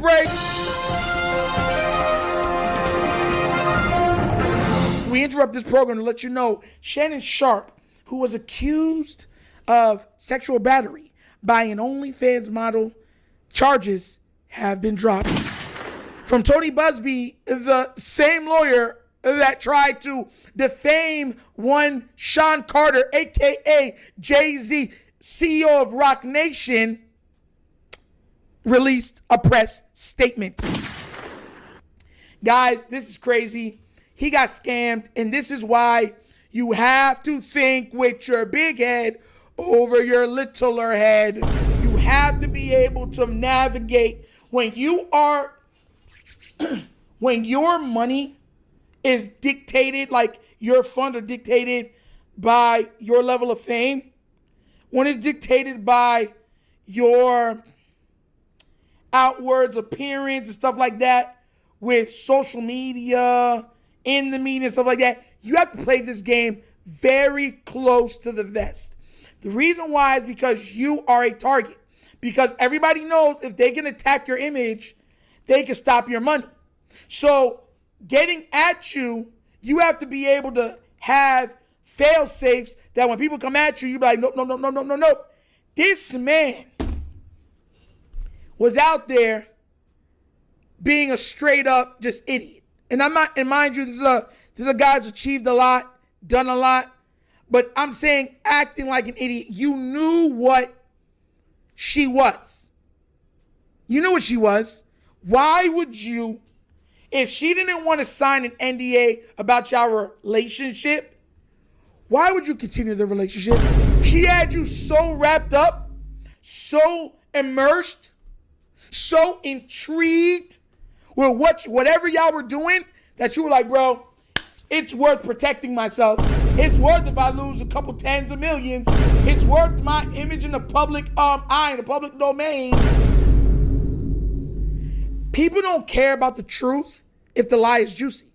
break. We interrupt this program to let you know Shannon Sharpe, who was accused of sexual battery by an OnlyFans model, charges have been dropped. From Tony Busby, the same lawyer that tried to defame one Sean Carter, a.k.a. Jay-Z, CEO of Rock Nation, released a press statement. Guys, this is crazy. He got scammed, and this is why you have to think with your big head over your littler head. You have to be able to navigate when you are, when your money is dictated, like your funds are dictated by your level of fame, when it's dictated by your outwards appearance and stuff like that with social media, in the media and stuff like that, you have to play this game very close to the vest. The reason why is because you are a target. Because everybody knows if they can attack your image, they can stop your money. So getting at you, you have to be able to have fail safes that when people come at you, you be like, nope. This man was out there being a straight up just idiot. And I'm not, and mind you, this is a guy who's achieved a lot, done a lot, but I'm saying acting like an idiot. You knew what she was. You knew what she was. Why would you, if she didn't want to sign an NDA about your relationship, why would you continue the relationship? She had you so wrapped up, so immersed, so intrigued with whatever y'all were doing that you were like, bro, it's worth protecting myself. It's worth if I lose a couple tens of millions. It's worth my image in the public eye, in the public domain. People don't care about the truth if the lie is juicy.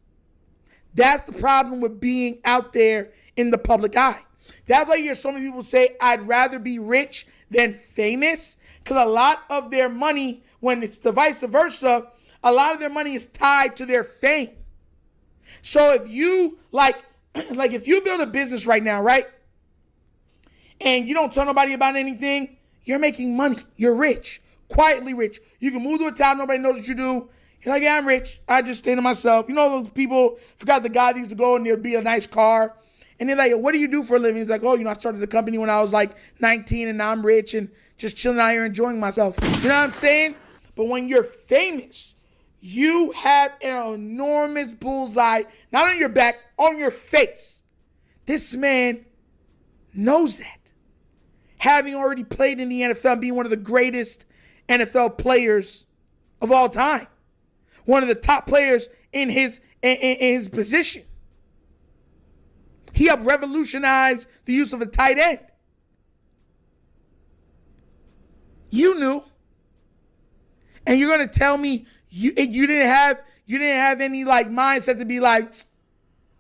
That's the problem with being out there in the public eye. That's why you hear so many people say, I'd rather be rich than famous, because a lot of their money, when it's the vice versa, a lot of their money is tied to their fame. So if you, like if you build a business right now, right, and you don't tell nobody about anything, you're making money. You're rich, quietly rich. You can move to a town, nobody knows what you do. You're like, yeah, I'm rich. I just stay to myself. You know those people, forgot the guy that used to go and there'd be a nice car. And they're like, what do you do for a living? He's like, oh, I started a company when I was like 19 and now I'm rich and just chilling out here enjoying myself. You know what I'm saying? But when you're famous, you have an enormous bullseye, not on your back, on your face. This man knows that. Having already played in the NFL, being one of the greatest NFL players of all time. One of the top players in his position. He helped revolutionize the use of a tight end. You knew. And you're going to tell me you didn't have any like mindset to be like,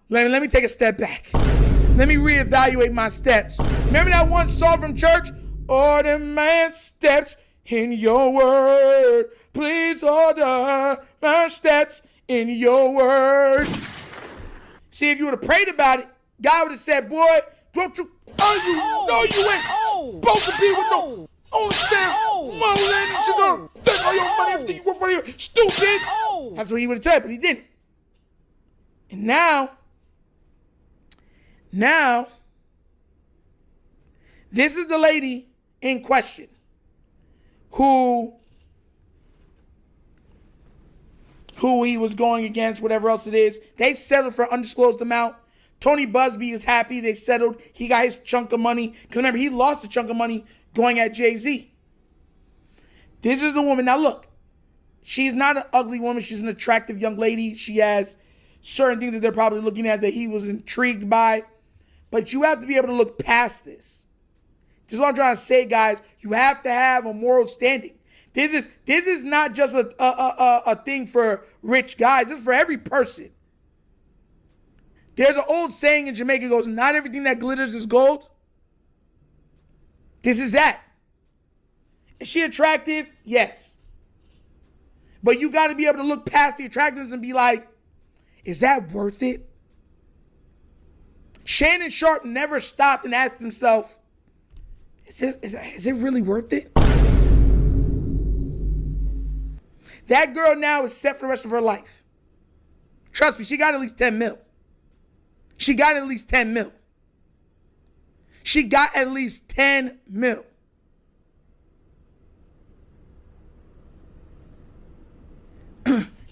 let me take a step back. Let me reevaluate my steps. Remember that one song from church? Order my steps in your word. Please order my steps in your word. See, if you would have prayed about it, God would have said, boy, don't you, no, you ain't supposed to be with no OnlyFans model and you're going to take all your money, everything you work for here, stupid. That's what he would have said, but he didn't. And now, this is the lady in question who he was going against, whatever else it is. They settled for an undisclosed amount. Tony Busby is happy they settled. He got his chunk of money. Because remember, he lost a chunk of money going at Jay-Z. This is the woman. Now look, she's not an ugly woman. She's an attractive young lady. She has certain things that they're probably looking at that he was intrigued by. But you have to be able to look past this. This is what I'm trying to say, guys. You have to have a moral standing. This is not just a thing for rich guys. This is for every person. There's an old saying in Jamaica goes, not everything that glitters is gold. This is that. Is she attractive? Yes. But you got to be able to look past the attractiveness and be like, is that worth it? Shannon Sharpe never stopped and asked himself, is it really worth it? That girl now is set for the rest of her life. Trust me, she got at least 10 mil. She got at least 10 mil. She got at least 10 mil.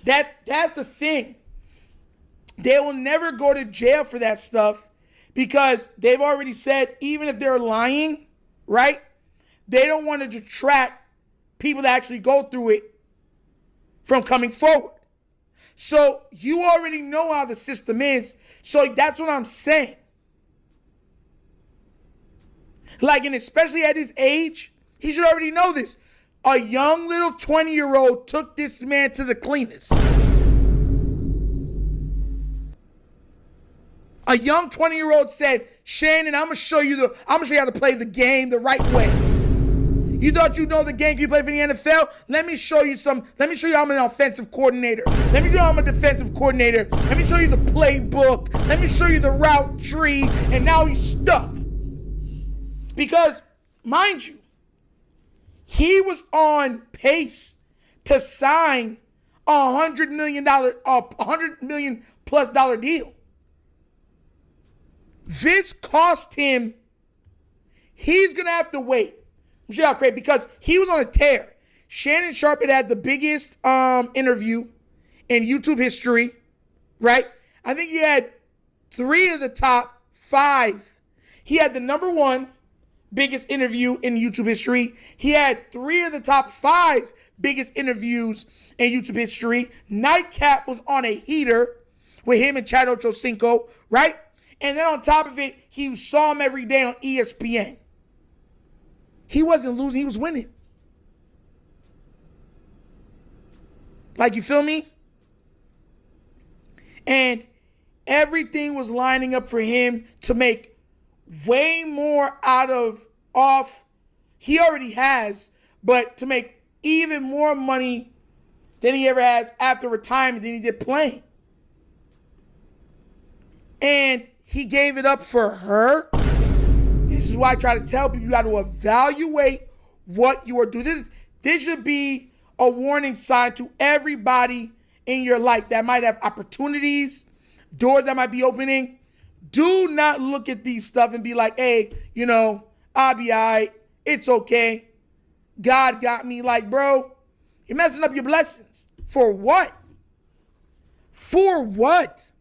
That's the thing. They will never go to jail for that stuff because they've already said, even if they're lying, right? They don't want to detract people that actually go through it from coming forward. So you already know how the system is. So that's what I'm saying. Like, and especially at his age, he should already know this. A young little 20-year-old took this man to the cleaners. A young 20-year-old said, Shannon, I'm gonna show you how to play the game the right way. You thought you know the game you play for the NFL? Let me show you I'm an offensive coordinator. Let me show you I'm a defensive coordinator. Let me show you the playbook. Let me show you the route tree. And now he's stuck. Because, mind you, he was on pace to sign $100 million plus dollar deal. This cost him. He's gonna have to wait. I'm sure how crazy, because he was on a tear. Shannon Sharpe had the biggest interview in YouTube history, right? I think he had 3 of the top 5. He had the number 1 biggest interview in YouTube history. He had 3 of the top 5 biggest interviews in YouTube history. Nightcap was on a heater with him and Chad Ochocinco, right? And then on top of it, he saw him every day on ESPN. He wasn't losing, he was winning. Like, you feel me? And everything was lining up for him to make way more he already has, but to make even more money than he ever has after retirement than he did playing. And he gave it up for her. This is why I try to tell people you got to evaluate what you are doing. This should be a warning sign to everybody in your life that might have opportunities, doors that might be opening. Do not look at these stuff and be like, hey, I'll be all right. It's okay. God got me. Like, bro, you're messing up your blessings. For what? For what?